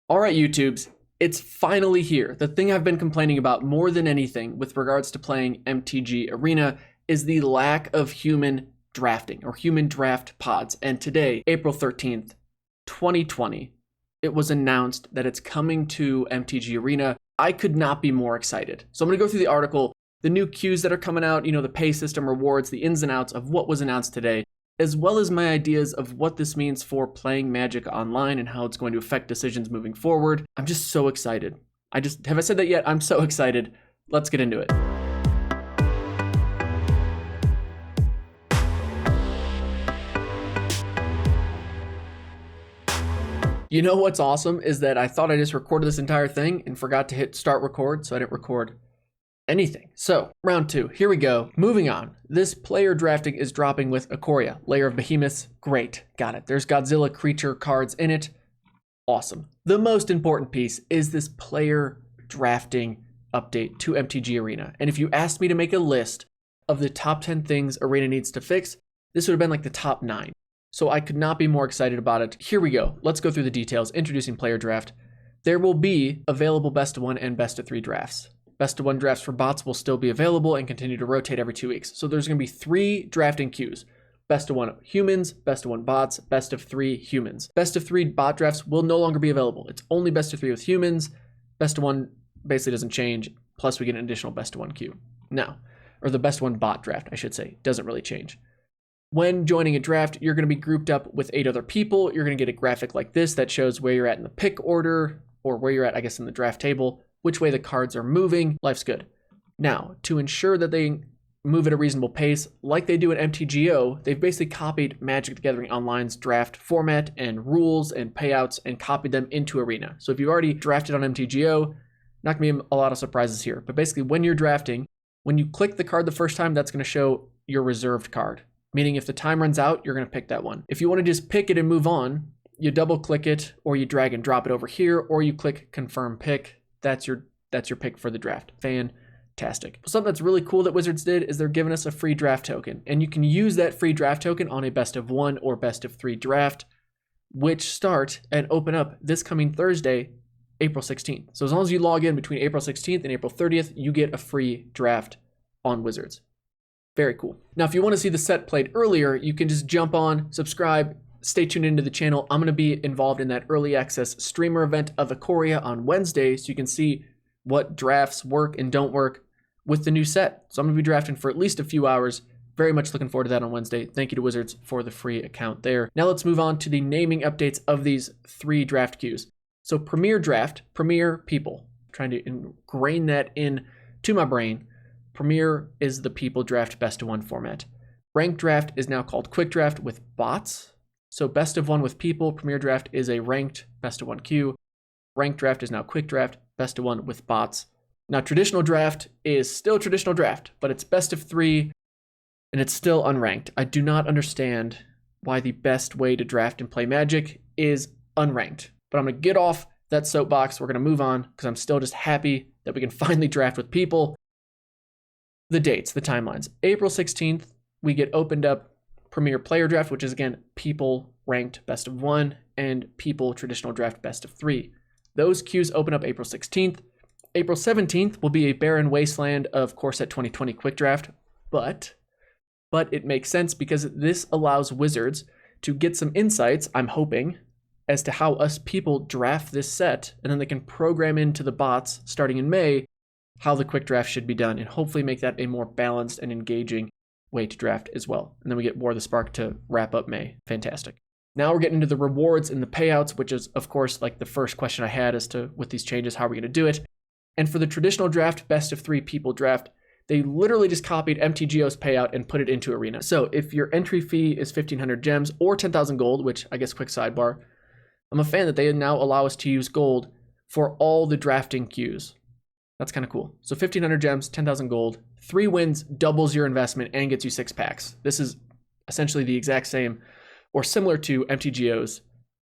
All right, YouTubes, it's finally here. The thing I've been complaining about more than anything with regards to playing MTG Arena is the lack of human drafting or human draft pods. And today, April 13th, 2020, it was announced that it's coming to MTG Arena. I could not be more excited. So I'm going to go through the article, the new queues that are coming out, the pay system, rewards, the ins and outs of what was announced today, as well as my ideas of what this means for playing Magic online and how it's going to affect decisions moving forward. I'm just so excited. Have I said that yet? I'm so excited. Let's get into it. You know what's awesome is that I thought I just recorded this entire thing and forgot to hit start record, so I didn't record anything. So round 2, here we go. Moving on. This player drafting is dropping with Ikoria, Lair of Behemoths. Great, got it. There's Godzilla creature cards in it. Awesome. The most important piece is this player drafting update to MTG Arena. And if you asked me to make a list of the top 10 things Arena needs to fix, this would have been like the top 9. So I could not be more excited about it. Here we go. Let's go through the details. Introducing player draft. There will be available best of 1 and best of 3 drafts. Best of 1 drafts for bots will still be available and continue to rotate every 2 weeks. So there's going to be 3 drafting queues. Best of 1 humans, best of 1 bots, best of 3 humans. Best of 3 bot drafts will no longer be available. It's only best of 3 with humans. Best of 1 basically doesn't change. Plus we get an additional best of 1 queue. Now, or the best of 1 bot draft, I should say, doesn't really change. When joining a draft, you're going to be grouped up with 8 other people. You're going to get a graphic like this that shows where you're at in the pick order, or where you're at, I guess, in the draft table, which way the cards are moving. Life's good. Now, to ensure that they move at a reasonable pace, like they do at MTGO, they've basically copied Magic the Gathering Online's draft format and rules and payouts and copied them into Arena. So if you already drafted on MTGO, not going to be a lot of surprises here. But basically, when you're drafting, when you click the card the first time, that's going to show your reserved card. Meaning if the time runs out, you're going to pick that one. If you want to just pick it and move on, you double click it, or you drag and drop it over here, or you click confirm pick. That's your pick for the draft. Fantastic. Something that's really cool that Wizards did is they're giving us a free draft token, and you can use that free draft token on a best of 1 or best of 3 draft, which start and open up this coming Thursday, April 16th. So as long as you log in between April 16th and April 30th, you get a free draft on Wizards. Very cool. Now, if you want to see the set played earlier, you can just jump on, subscribe, stay tuned into the channel. I'm going to be involved in that early access streamer event of Ikoria on Wednesday, so you can see what drafts work and don't work with the new set. So I'm going to be drafting for at least a few hours. Very much looking forward to that on Wednesday. Thank you to Wizards for the free account there. Now let's move on to the naming updates of these 3 draft queues. So Premier Draft, Premier People. I'm trying to ingrain that in to my brain. Premier is the people draft best of 1 format. Ranked draft is now called quick draft with bots. So best of 1 with people, Premier draft is a ranked best of 1 queue. Ranked draft is now quick draft, best of 1 with bots. Now traditional draft is still traditional draft, but it's best of 3 and it's still unranked. I do not understand why the best way to draft and play Magic is unranked. But I'm going to get off that soapbox. We're going to move on because I'm still just happy that we can finally draft with people. The dates, the timelines. April 16th, we get opened up Premier Player Draft, which is again people ranked best of 1 and people traditional draft best of 3. Those queues open up April 16th. April 17th will be a barren wasteland of Core Set 2020 quick draft, but it makes sense because this allows Wizards to get some insights, I'm hoping, as to how us people draft this set, and then they can program into the bots starting in May how the quick draft should be done, and hopefully make that a more balanced and engaging way to draft as well. And then we get War of the Spark to wrap up May. Fantastic. Now we're getting into the rewards and the payouts, which is, of course, like the first question I had as to, with these changes, how are we going to do it? And for the traditional draft, best of 3 people draft, they literally just copied MTGO's payout and put it into Arena. So if your entry fee is 1,500 gems or 10,000 gold, which I guess quick sidebar, I'm a fan that they now allow us to use gold for all the drafting queues. That's kind of cool. So 1,500 gems, 10,000 gold, 3 wins doubles your investment and gets you 6 packs. This is essentially the exact same or similar to MTGO's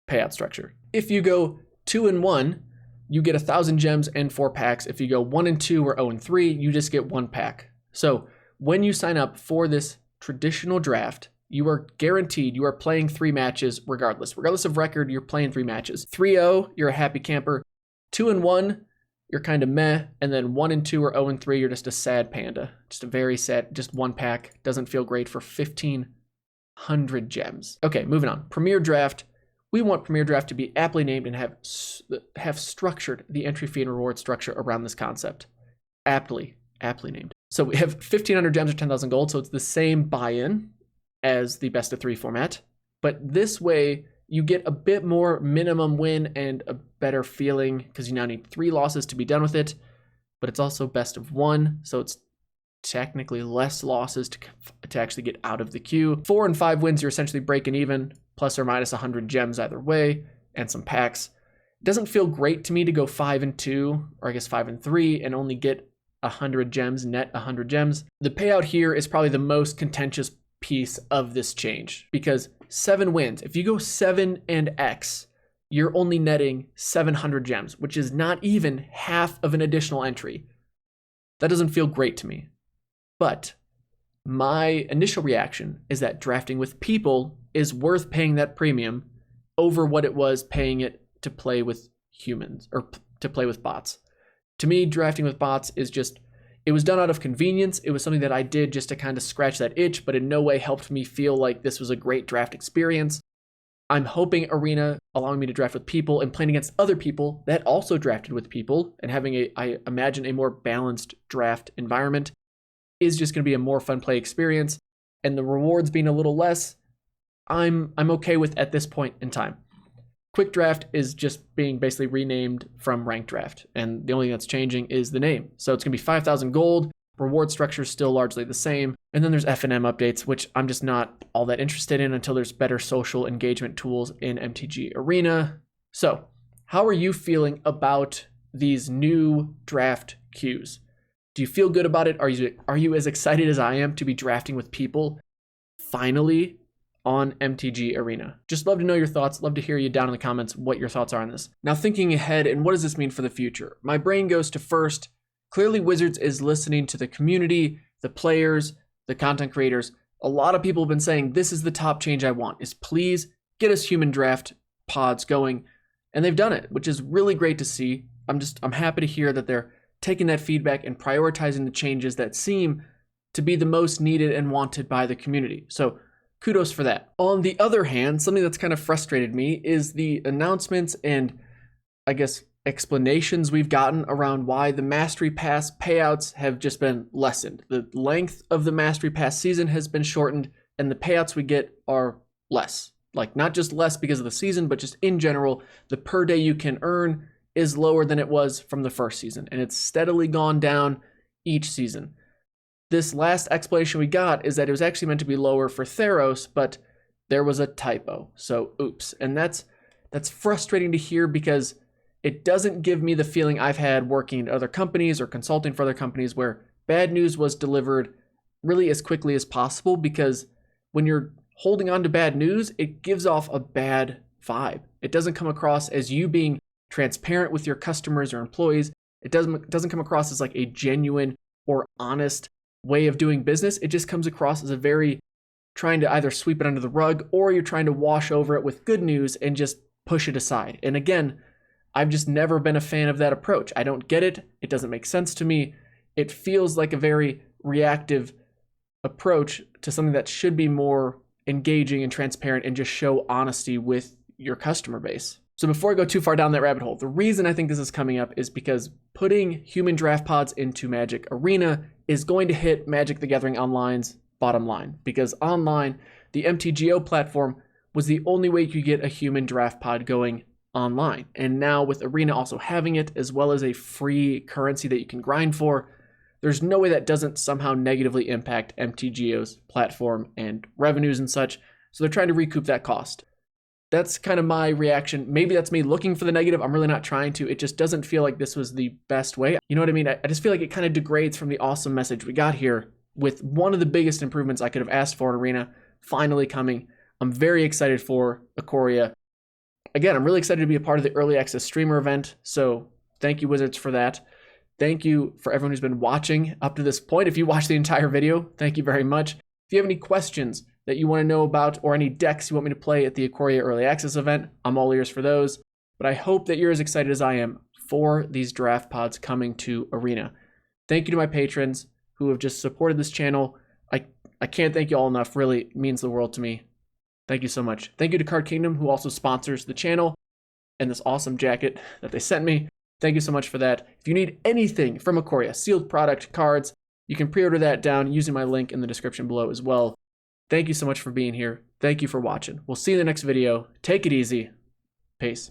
payout structure. If you go 2 and 1, you get 1,000 gems and 4 packs. If you go 1 and 2 or 0 and 3, you just get 1 pack. So when you sign up for this traditional draft, you are guaranteed you are playing 3 matches regardless. Regardless of record, you're playing 3 matches. 3-0, you're a happy camper. 2-1, you're kind of meh. And then 1-2 or 0-3, you're just a sad panda. Just a very sad, just 1 pack. Doesn't feel great for 1,500 gems. Okay, moving on. Premier Draft. We want Premier Draft to be aptly named and have structured the entry fee and reward structure around this concept. Aptly named. So we have 1,500 gems or 10,000 gold, so it's the same buy-in as the best of 3 format. But this way, you get a bit more minimum win and a better feeling because you now need 3 losses to be done with it. But it's also best of 1, so it's technically less losses to actually get out of the queue. 4 and 5 wins, you're essentially breaking even, plus or minus 100 gems either way, and some packs. It doesn't feel great to me to go 5-2, or I guess 5-3, and only get 100 gems, net 100 gems. The payout here is probably the most contentious piece of this change because 7 wins. If you go 7 and X, you're only netting 700 gems, which is not even half of an additional entry. That doesn't feel great to me. But my initial reaction is that drafting with people is worth paying that premium over what it was paying it to play with humans or to play with bots. To me, drafting with bots is just, it was done out of convenience. It was something that I did just to kind of scratch that itch, but in no way helped me feel like this was a great draft experience. I'm hoping Arena allowing me to draft with people and playing against other people that also drafted with people and having I imagine a more balanced draft environment is just going to be a more fun play experience. And the rewards being a little less, I'm okay with at this point in time. Quick Draft is just being basically renamed from Ranked Draft, and the only thing that's changing is the name. So it's going to be 5,000 gold, reward structure is still largely the same, and then there's F&M updates, which I'm just not all that interested in until there's better social engagement tools in MTG Arena. So, how are you feeling about these new draft queues? Do you feel good about it? Are you as excited as I am to be drafting with people finally on MTG Arena? Just love to know your thoughts. Love to hear you down in the comments what your thoughts are on this. Now, thinking ahead, and what does this mean for the future? My brain goes to first, clearly Wizards is listening to the community, the players, the content creators. A lot of people have been saying this is the top change I want, is please get us human draft pods going. And they've done it, which is really great to see. I'm happy to hear that they're taking that feedback and prioritizing the changes that seem to be the most needed and wanted by the community. So kudos for that. On the other hand, something that's kind of frustrated me is the announcements and I guess explanations we've gotten around why the Mastery Pass payouts have just been lessened. The length of the Mastery Pass season has been shortened and the payouts we get are less. Like not just less because of the season, but just in general, the per day you can earn is lower than it was from the first season, and it's steadily gone down each season. This last explanation we got is that it was actually meant to be lower for Theros, but there was a typo, so oops. And that's frustrating to hear because it doesn't give me the feeling I've had working at other companies or consulting for other companies where bad news was delivered really as quickly as possible, because when you're holding on to bad news, it gives off a bad vibe. It doesn't come across as you being transparent with your customers or employees. It doesn't come across as like a genuine or honest way of doing business. It just comes across as a very trying to either sweep it under the rug or you're trying to wash over it with good news and just push it aside. And again, I've just never been a fan of that approach. I don't get it. It doesn't make sense to me. It feels like a very reactive approach to something that should be more engaging and transparent and just show honesty with your customer base. So before I go too far down that rabbit hole, the reason I think this is coming up is because putting human draft pods into Magic Arena is going to hit Magic the Gathering Online's bottom line, because online, the MTGO platform was the only way you could get a human draft pod going online. And now with Arena also having it, as well as a free currency that you can grind for, there's no way that doesn't somehow negatively impact MTGO's platform and revenues and such. So they're trying to recoup that cost. That's kind of my reaction. Maybe that's me looking for the negative. I'm really not trying to. It just doesn't feel like this was the best way. You know what I mean? I just feel like it kind of degrades from the awesome message we got here with one of the biggest improvements I could have asked for in Arena finally coming. I'm very excited for Ikoria. Again, I'm really excited to be a part of the early access streamer event. So thank you, Wizards, for that. Thank you for everyone who's been watching up to this point. If you watched the entire video, thank you very much. If you have any questions, that you want to know about or any decks you want me to play at the Ikoria Early Access event, I'm all ears for those. But I hope that you're as excited as I am for these draft pods coming to Arena. Thank you to my patrons who have just supported this channel. I can't thank you all enough. Really, it means the world to me. Thank you so much. Thank you to Card Kingdom, who also sponsors the channel, and this awesome jacket that they sent me. Thank you so much for that. If you need anything from Ikoria, sealed product, cards, you can pre-order that down using my link in the description below as well. Thank you so much for being here. Thank you for watching. We'll see you in the next video. Take it easy. Peace.